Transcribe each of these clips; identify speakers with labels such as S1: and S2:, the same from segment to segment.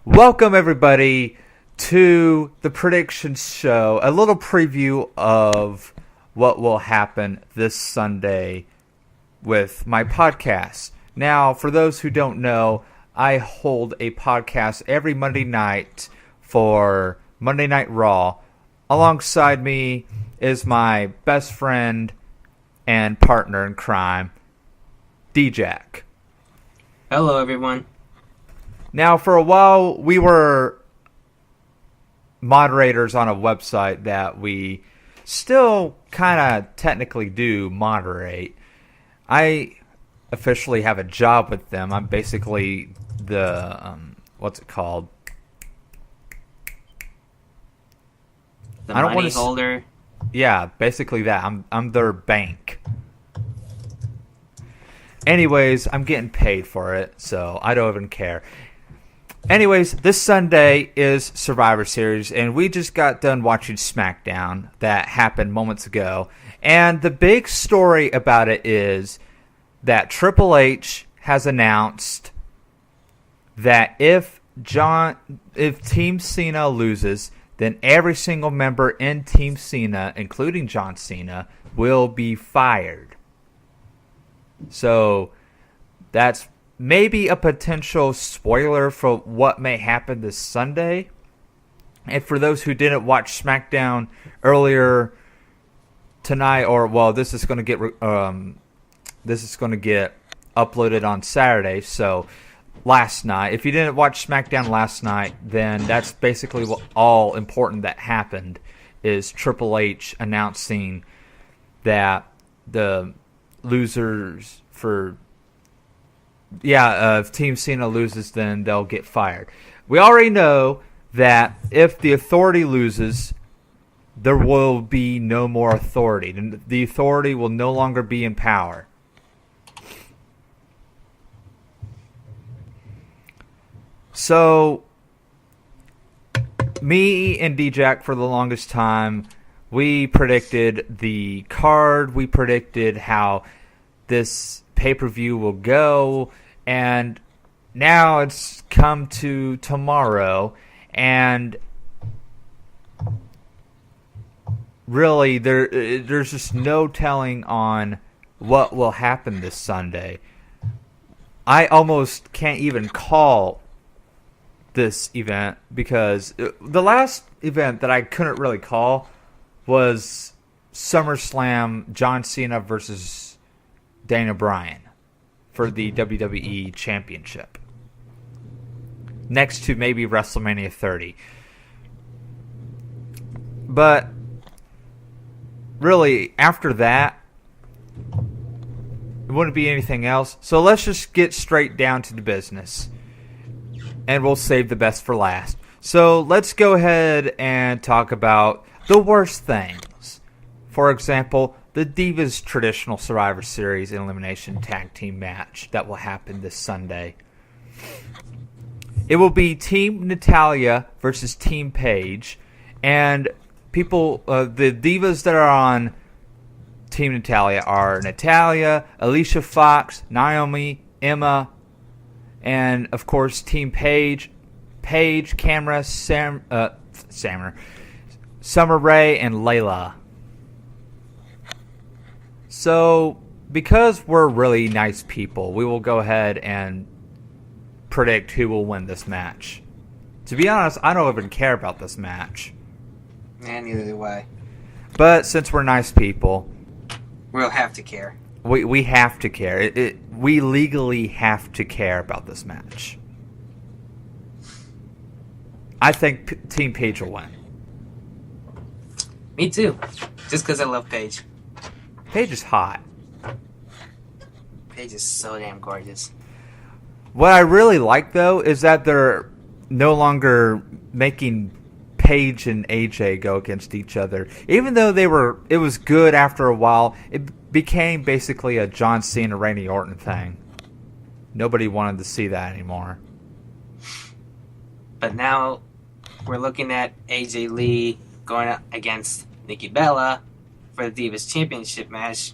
S1: Welcome, everybody, to the predictions show. A little preview of what will happen this Sunday with my podcast. Now, for those who don't know, I hold a podcast every Monday night for Monday Night Raw. Alongside me is my best friend and partner in crime, DJAC.
S2: Hello, everyone.
S1: Now, for a while, we were moderators on a website that we still kind of technically do moderate. I officially have a job with them. I'm basically the, what's it called?
S2: The money holder?
S1: Yeah, basically that. I'm their bank. Anyways, I'm getting paid for it, so I don't even care. Anyways, this Sunday is Survivor Series, and we just got done watching SmackDown that happened moments ago. And the big story about it is that Triple H has announced that if Team Cena loses, then every single member in Team Cena, including John Cena, will be fired. So that's maybe a potential spoiler for what may happen this Sunday. And for those who didn't watch SmackDown earlier tonight, this is going to get uploaded on Saturday. So last night, if you didn't watch SmackDown last night, then that's basically what all important that happened is Triple H announcing that the losers if Team Cena loses, then they'll get fired. We already know that if the Authority loses, there will be no more Authority. The Authority will no longer be in power. So, me and DJAC for the longest time, we predicted the card. We predicted how this pay-per-view will go, and now it's come to tomorrow, and really there's just no telling on what will happen this Sunday. I almost can't even call this event because the last event that I couldn't really call was SummerSlam John Cena versus Daniel Bryan for the WWE Championship. Next to maybe WrestleMania 30. But really, after that, it wouldn't be anything else. So let's just get straight down to the business. And we'll save the best for last. So let's go ahead and talk about the worst things. For example, the Divas Traditional Survivor Series Elimination Tag Team match that will happen this Sunday. It will be Team Natalya versus Team Paige. And people, the Divas that are on Team Natalya are Natalya, Alicia Fox, Naomi, Emma, and of course Team Paige, Camera, Summer Rae, and Layla. So, because we're really nice people, we will go ahead and predict who will win this match. To be honest, I don't even care about this match.
S2: Yeah, neither do I.
S1: But since we're nice people,
S2: we'll have to care.
S1: We have to care. We legally have to care about this match. I think Team Paige will win.
S2: Me too. Just because I love Paige.
S1: Paige is hot.
S2: Paige is so damn gorgeous.
S1: What I really like, though, is that they're no longer making Paige and AJ go against each other. Even though it was good after a while, it became basically a John Cena, Randy Orton thing. Nobody wanted to see that anymore.
S2: But now we're looking at AJ Lee going up against Nikki Bella for the Divas Championship match.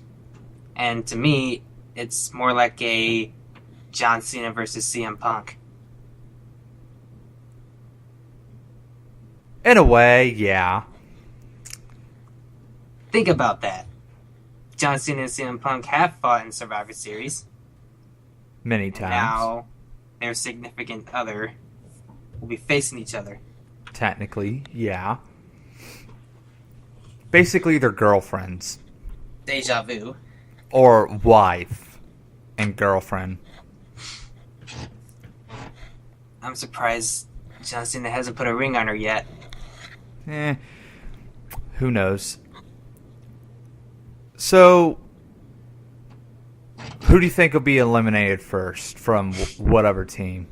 S2: And to me, it's more like a John Cena versus CM Punk.
S1: In a way, yeah.
S2: Think about that. John Cena and CM Punk have fought in Survivor Series.
S1: Many
S2: And
S1: times.
S2: now their significant other will be facing each other.
S1: Technically, yeah. Basically, they're girlfriends.
S2: Deja vu.
S1: Or wife and girlfriend.
S2: I'm surprised John Cena hasn't put a ring on her yet.
S1: Who knows? So, who do you think will be eliminated first from whatever team?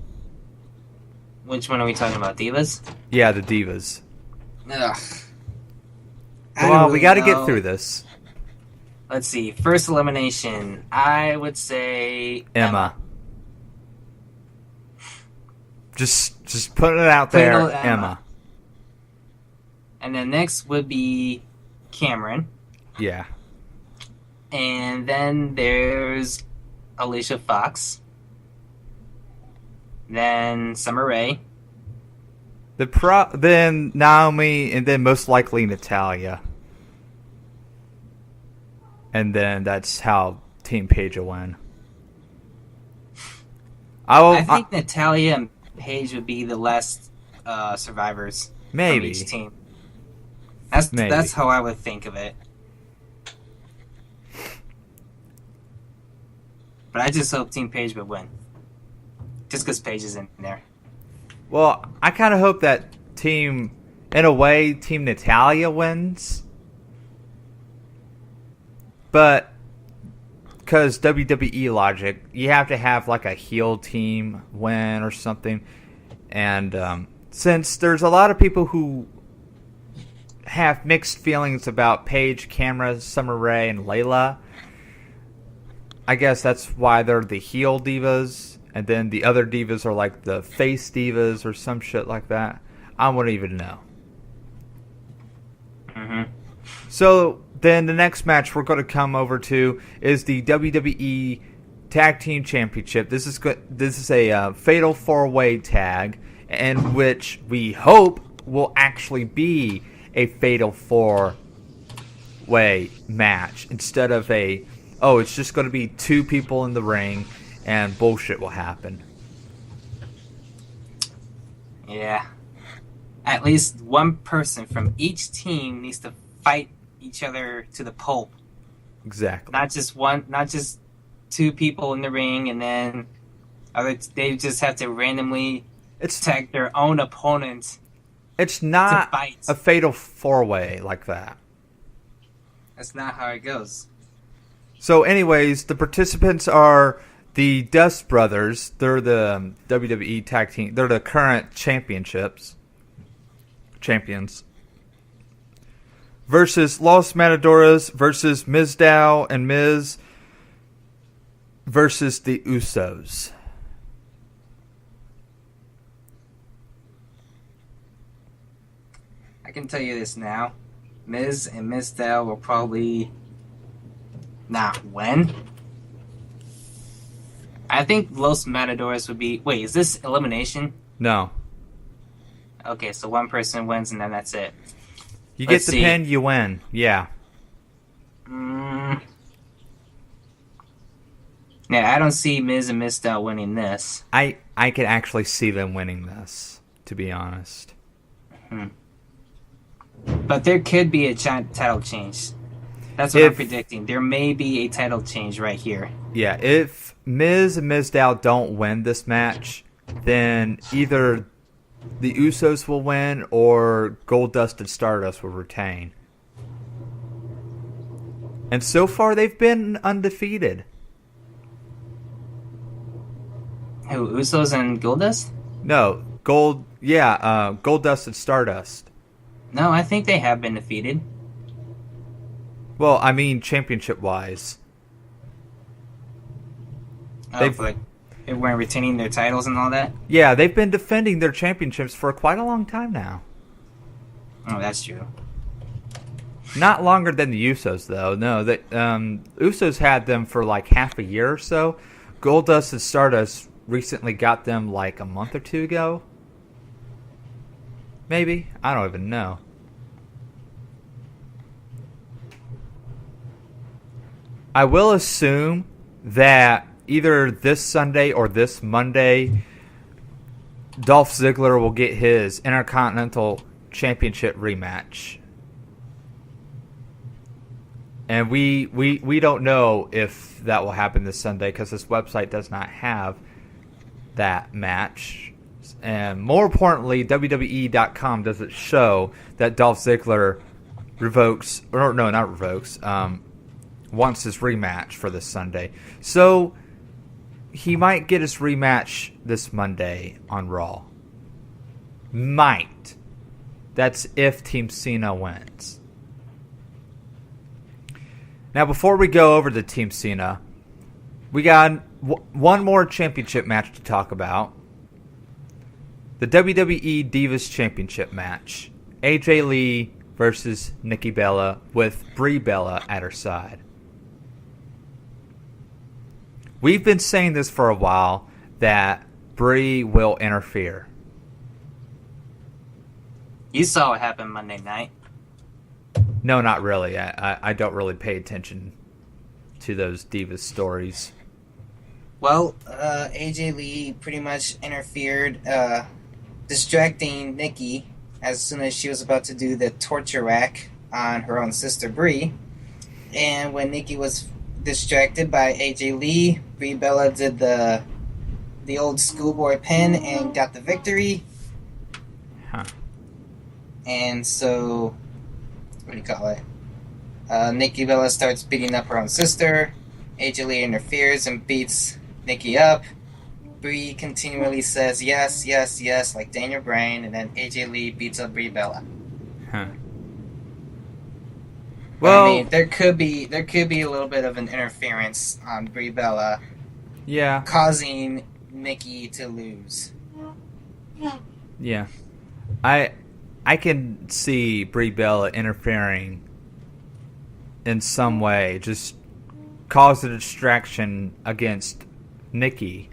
S2: Which one are we talking about? Divas?
S1: Yeah, the Divas.
S2: Ugh.
S1: Well, we got to get through this.
S2: Let's see. First elimination, I would say
S1: Emma. Just putting it out there,
S2: Fatal
S1: Emma.
S2: And then next would be Cameron.
S1: Yeah.
S2: And then there's Alicia Fox. Then Summer Rae.
S1: Then Naomi, and then most likely Natalya. And then that's how Team Paige will win.
S2: I think Natalya and Paige would be the last survivors
S1: maybe
S2: from each team. That's how I would think of it. But I just hope Team Paige would win. Just because Paige is in there.
S1: Well, I kind of hope that Team Natalya wins. But, because WWE logic, you have to have like a heel team win or something. And since there's a lot of people who have mixed feelings about Paige, Camera, Summer Rae, and Layla, I guess that's why they're the heel divas, and then the other divas are like the face divas or some shit like that. I wouldn't even know.
S2: Mm-hmm.
S1: So then the next match we're going to come over to is the WWE Tag Team Championship. This is a fatal 4-way tag, in which we hope will actually be a fatal 4-way match instead of it's just going to be 2 people in the ring and bullshit will happen.
S2: Yeah. At least one person from each team needs to fight each other to the pulp.
S1: Exactly.
S2: Not just 2 people in the ring, and then they just have to randomly tag their own opponent.
S1: It's not
S2: to fight.
S1: a fatal 4-way like that.
S2: That's not how it goes.
S1: So anyways, the participants are the Dust Brothers. They're the WWE Tag Team. They're the current champions. Versus Los Matadores versus Mizdow and Miz versus the Usos.
S2: I can tell you this now. Miz and Mizdow will probably not win. I think Los Matadores would be... Wait, is this elimination?
S1: No.
S2: Okay, so one person wins and then that's it.
S1: You get the pin, you win. Yeah.
S2: Yeah, I don't see Miz and Mizdow winning this.
S1: I could actually see them winning this, to be honest.
S2: But there could be a title change. That's what I'm predicting. There may be a title change right here.
S1: Yeah, if Miz and Mizdow don't win this match, then either the Usos will win or Goldust and Stardust will retain. And so far, they've been undefeated.
S2: Who, Usos and Goldust?
S1: No, Goldust and Stardust.
S2: No, I think they have been defeated.
S1: Well, I mean championship-wise.
S2: But they weren't retaining their titles and all that?
S1: Yeah, they've been defending their championships for quite a long time now.
S2: Oh, that's true.
S1: Not longer than the Usos, though. No, Usos had them for like half a year or so. Goldust and Stardust recently got them like a month or 2 ago. Maybe. I don't even know. I will assume that either this Sunday or this Monday, Dolph Ziggler will get his Intercontinental Championship rematch. And we don't know if that will happen this Sunday because this website does not have that match. And more importantly, WWE.com doesn't show that Dolph Ziggler wants his rematch for this Sunday. So he might get his rematch this Monday on Raw. Might. That's if Team Cena wins. Now, before we go over to Team Cena, we got one more championship match to talk about. The WWE Divas Championship match. AJ Lee versus Nikki Bella with Brie Bella at her side. We've been saying this for a while, that Brie will interfere.
S2: You saw what happened Monday night.
S1: No, not really. I don't really pay attention to those Divas stories.
S2: Well, AJ Lee pretty much interfered, distracting Nikki as soon as she was about to do the torture rack on her own sister Brie. And when Nikki was distracted by AJ Lee, Brie Bella did the old schoolboy pin and got the victory.
S1: Huh.
S2: And so, what do you call it? Nikki Bella starts beating up her own sister. AJ Lee interferes and beats Nikki up. Brie continually says yes, yes, yes, like Daniel Bryan, and then AJ Lee beats up Brie Bella.
S1: Huh.
S2: Well, I mean, there could be a little bit of an interference on Brie Bella,
S1: yeah,
S2: causing Nikki to lose.
S1: Yeah, I can see Brie Bella interfering in some way, just cause a distraction against Nikki,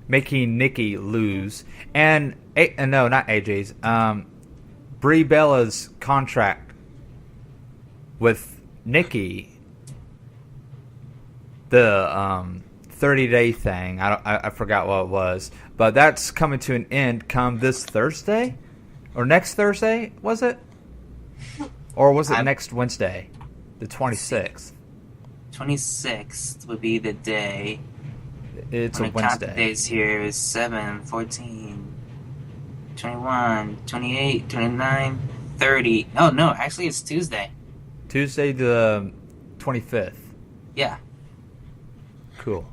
S1: making Nikki lose. And no, not AJ's. Brie Bella's contract with Nikki, the 30-day thing. I forgot what it was, but that's coming to an end come this Thursday or next Thursday. Was it? Or was it next Wednesday, the 26th?
S2: 26th would be the day.
S1: It's
S2: when
S1: a Wednesday.
S2: Count the days here is 7, 14, 21, 28, 29, 30. No, actually it's Tuesday.
S1: Tuesday the 25th.
S2: Yeah.
S1: Cool.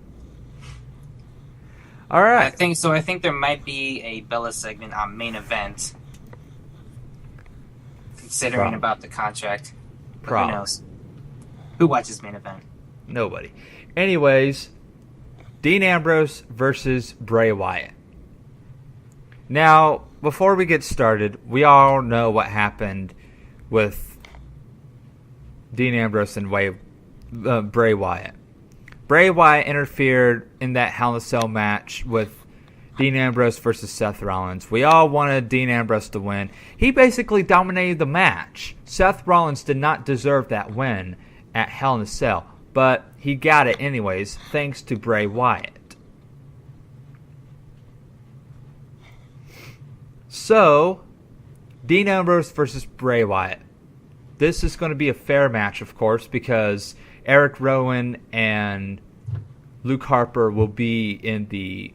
S1: All right.
S2: I think there might be a Bella segment on Main Event, considering about the contract. But who knows? Who watches Main Event?
S1: Nobody. Anyways, Dean Ambrose versus Bray Wyatt. Now, before we get started, we all know what happened with Dean Ambrose and Bray Wyatt. Bray Wyatt interfered in that Hell in a Cell match with Dean Ambrose versus Seth Rollins. We all wanted Dean Ambrose to win. He basically dominated the match. Seth Rollins did not deserve that win at Hell in a Cell, but he got it anyways, thanks to Bray Wyatt. So, Dean Ambrose versus Bray Wyatt. This is going to be a fair match, of course, because Eric Rowan and Luke Harper will be in the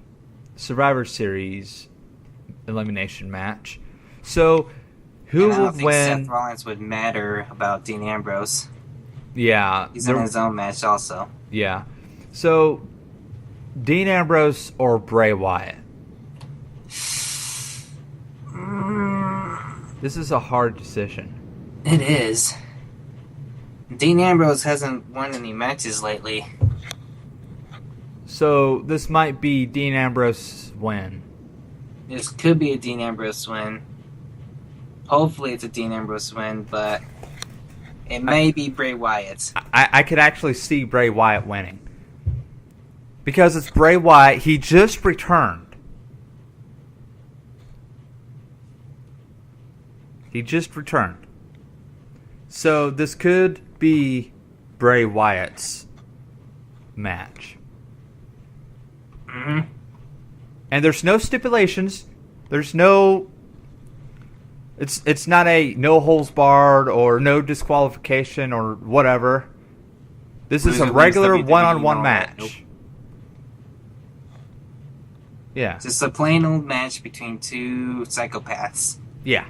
S1: Survivor Series elimination match. So, who will win? I don't think
S2: Seth Rollins would matter about Dean Ambrose.
S1: Yeah.
S2: He's in his own match also.
S1: Yeah. So, Dean Ambrose or Bray Wyatt? This is a hard decision.
S2: It is. Dean Ambrose hasn't won any matches lately.
S1: So, this might be Dean Ambrose's win.
S2: This could be a Dean Ambrose win. Hopefully it's a Dean Ambrose win, but it may be Bray Wyatt.
S1: I could actually see Bray Wyatt winning. Because it's Bray Wyatt. He just returned. He just returned. So this could be Bray Wyatt's match.
S2: Mm-hmm.
S1: And there's no stipulations. There's no... It's not a no holds barred or no disqualification or whatever. This is a regular one-on-one match.
S2: Nope.
S1: Yeah.
S2: Just a plain old match between two psychopaths.
S1: Yeah.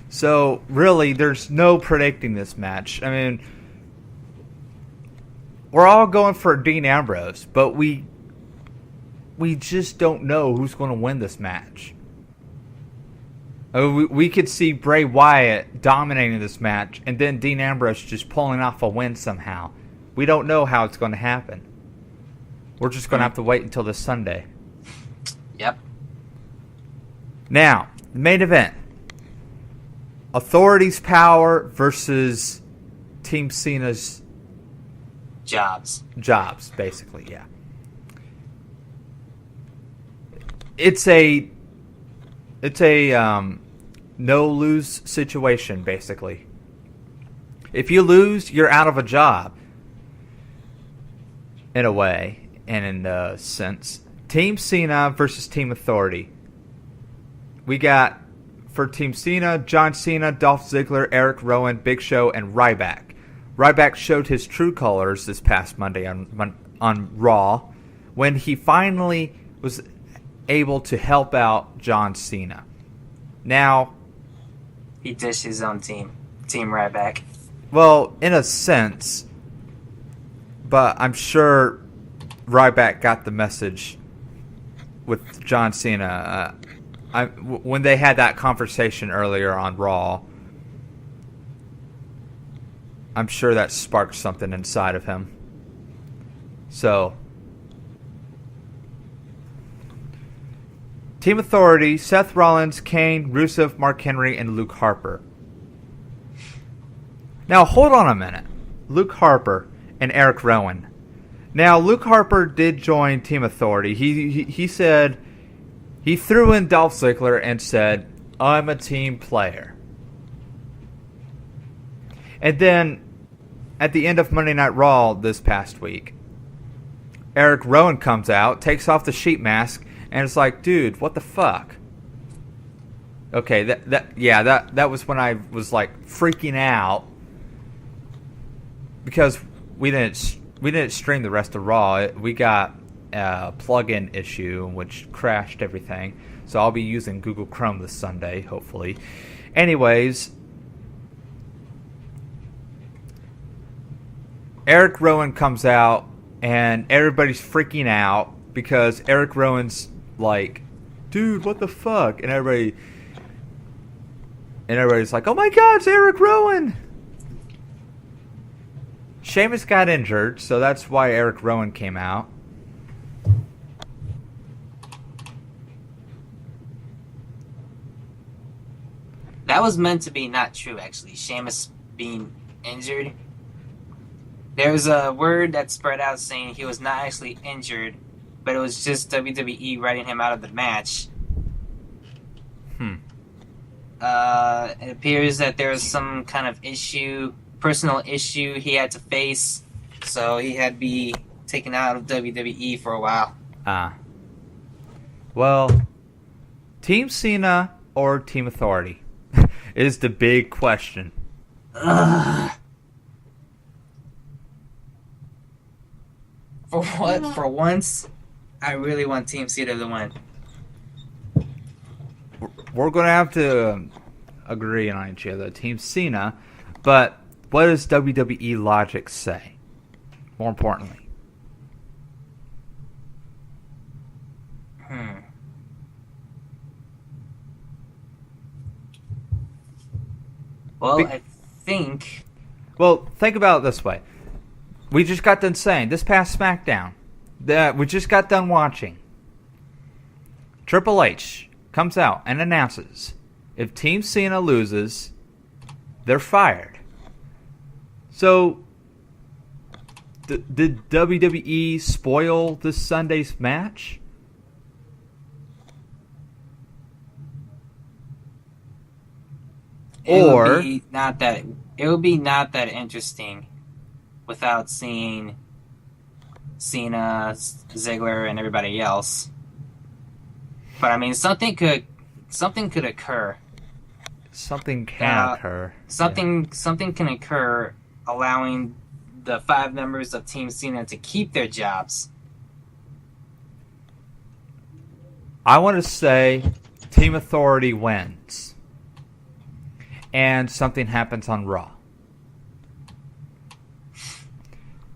S1: So, really, there's no predicting this match. I mean, we're all going for Dean Ambrose, but we just don't know who's going to win this match. I mean, we could see Bray Wyatt dominating this match, and then Dean Ambrose just pulling off a win somehow. We don't know how it's going to happen. We're just going to have to wait until this Sunday.
S2: Yep.
S1: Now, main event. Authority's power versus Team Cena's
S2: Jobs,
S1: basically, yeah. It's a no-lose situation, basically. If you lose, you're out of a job. In a way, and in a sense. Team Cena versus Team Authority. We got, for Team Cena, John Cena, Dolph Ziggler, Eric Rowan, Big Show, and Ryback. Ryback showed his true colors this past Monday on Raw, when he finally was able to help out John Cena. Now,
S2: he dished his own team, Team Ryback.
S1: Well, in a sense, but I'm sure Ryback got the message with John Cena. When they had that conversation earlier on Raw, I'm sure that sparked something inside of him. So, Team Authority, Seth Rollins, Kane, Rusev, Mark Henry, and Luke Harper. Now, hold on a minute. Luke Harper and Eric Rowan. Now, Luke Harper did join Team Authority. He said, he threw in Dolph Ziggler and said, I'm a team player. And then, at the end of Monday Night Raw this past week, Eric Rowan comes out, takes off the sheet mask, and it's like, dude, what the fuck? Okay, that was when I was like freaking out because we didn't stream the rest of Raw. We got a plug-in issue which crashed everything. So I'll be using Google Chrome this Sunday, hopefully. Anyways, Eric Rowan comes out and everybody's freaking out because Eric Rowan's like, dude, what the fuck? And everybody's like, oh my god, it's Eric Rowan! Sheamus got injured, so that's why Eric Rowan came out.
S2: That was meant to be not true, actually. Sheamus being injured. There was a word that spread out saying he was not actually injured, but it was just WWE writing him out of the match. It appears that there was some kind of personal issue he had to face, so he had to be taken out of WWE for a while.
S1: Well, Team Cena or Team Authority is the big question.
S2: For once, I really want Team Cena to win.
S1: We're going to have to agree on each other, Team Cena, but what does WWE logic say? More importantly.
S2: Well, I think...
S1: Well, think about it this way. We just got done saying, this past SmackDown, that we just got done watching. Triple H comes out and announces, if Team Cena loses, they're fired. So, did WWE spoil this Sunday's match? Or
S2: it would be not that interesting without seeing Cena, Ziggler, and everybody else. But I mean, something could occur.
S1: something can occur.
S2: Something can occur, allowing the 5 members of Team Cena to keep their jobs.
S1: I want to say Team Authority wins. And something happens on Raw.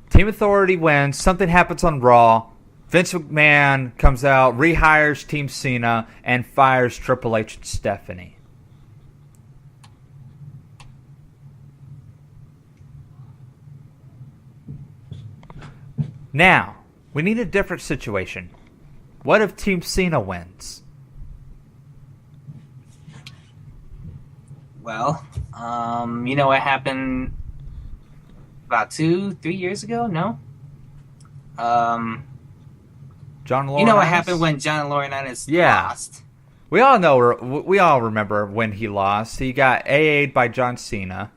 S1: Team Authority wins. Something happens on Raw. Vince McMahon comes out, rehires Team Cena, and fires Triple H and Stephanie. Now, we need a different situation. What if Team Cena wins?
S2: Well, you know what happened about 2-3 years ago? No?
S1: John Laurinaitis?
S2: You know what happened when John Laurinaitis lost?
S1: We all know. We all remember when he lost. He got AA'd by John Cena.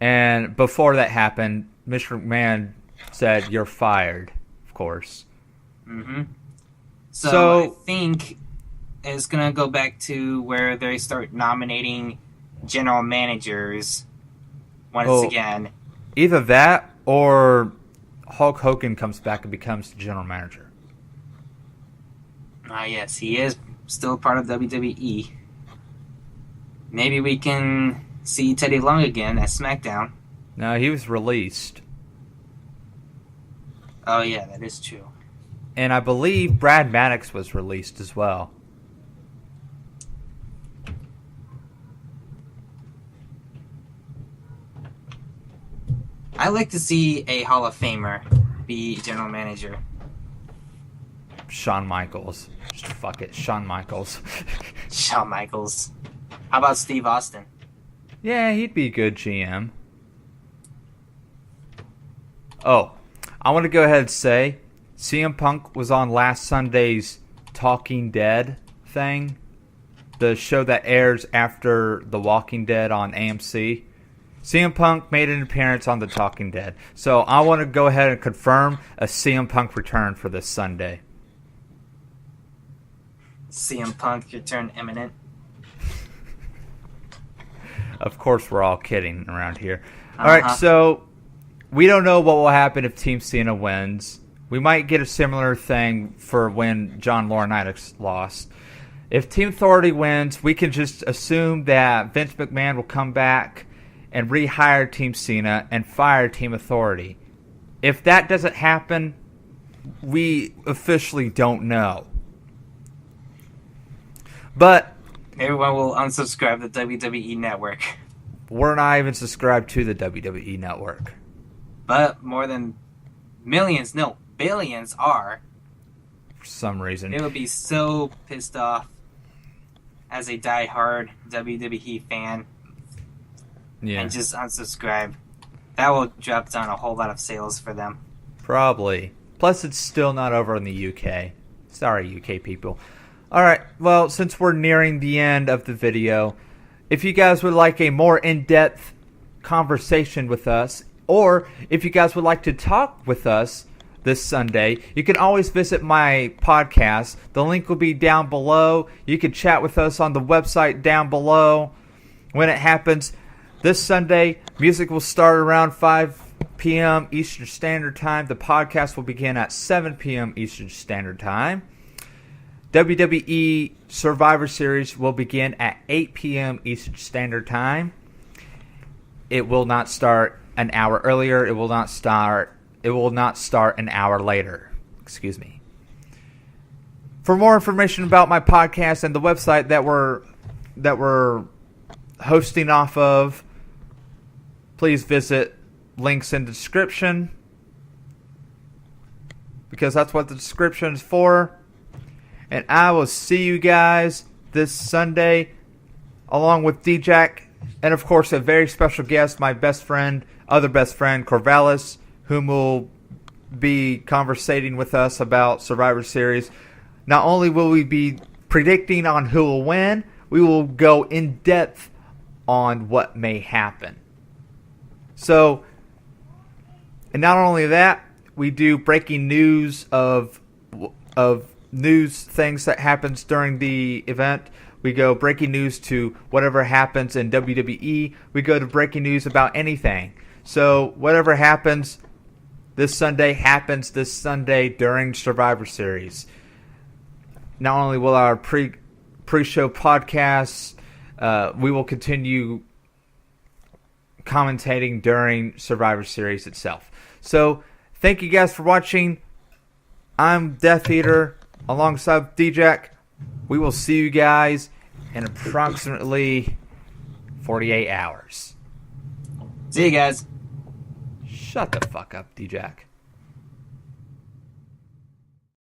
S1: And before that happened, Mr. McMahon said, "You're fired," of course.
S2: Mm-hmm. So I think it's going to go back to where they start nominating general managers once again.
S1: Either that or Hulk Hogan comes back and becomes the general manager.
S2: Yes, he is still part of WWE. Maybe we can see Teddy Long again at SmackDown.
S1: No, he was released.
S2: Oh, yeah, that is true.
S1: And I believe Brad Maddox was released as well.
S2: I'd like to see a Hall of Famer be general manager.
S1: Shawn Michaels. Just fuck it, Shawn Michaels.
S2: Shawn Michaels. How about Steve Austin?
S1: Yeah, he'd be a good GM. Oh, I want to go ahead and say CM Punk was on last Sunday's Talking Dead thing, the show that airs after The Walking Dead on AMC. CM Punk made an appearance on The Talking Dead. So I want to go ahead and confirm a CM Punk return for this Sunday.
S2: CM Punk return imminent.
S1: Of course, we're all kidding around here. All right, so we don't know what will happen if Team Cena wins. We might get a similar thing for when John Laurinaitis lost. If Team Authority wins, we can just assume that Vince McMahon will come back and rehire Team Cena and fire Team Authority. If that doesn't happen, we officially don't know. But
S2: everyone will unsubscribe to the WWE Network.
S1: We're not even subscribed to the WWE Network.
S2: But more than millions, no, billions are.
S1: For some reason.
S2: They would be so pissed off as a die-hard WWE fan.
S1: Yeah.
S2: And just unsubscribe. That will drop down a whole lot of sales for them.
S1: Probably. Plus, it's still not over in the UK. Sorry, UK people. Alright, well, since we're nearing the end of the video, if you guys would like a more in-depth conversation with us, or if you guys would like to talk with us this Sunday, you can always visit my podcast. The link will be down below. You can chat with us on the website down below. When it happens this Sunday, music will start around 5 p.m. Eastern Standard Time. The podcast will begin at 7 p.m. Eastern Standard Time. WWE Survivor Series will begin at 8 p.m. Eastern Standard Time. It will not start an hour earlier. It will not start an hour later. Excuse me. For more information about my podcast and the website that we're hosting off of, please visit links in the description, because that's what the description is for. And I will see you guys this Sunday, along with DJAC, and of course a very special guest, my other best friend, Corvallis, whom will be conversating with us about Survivor Series. Not only will we be predicting on who will win, we will go in depth on what may happen. So, and not only that, we do breaking news of news things that happens during the event. We go breaking news to whatever happens in WWE. We go to breaking news about anything. So whatever happens this Sunday happens this Sunday during Survivor Series. Not only will our pre-show podcasts, we will continue commentating during Survivor Series itself. So thank you guys for watching. I'm Death Eater alongside DJAC. We will see you guys in approximately 48 hours.
S2: See you guys.
S1: Shut the fuck up, DJAC.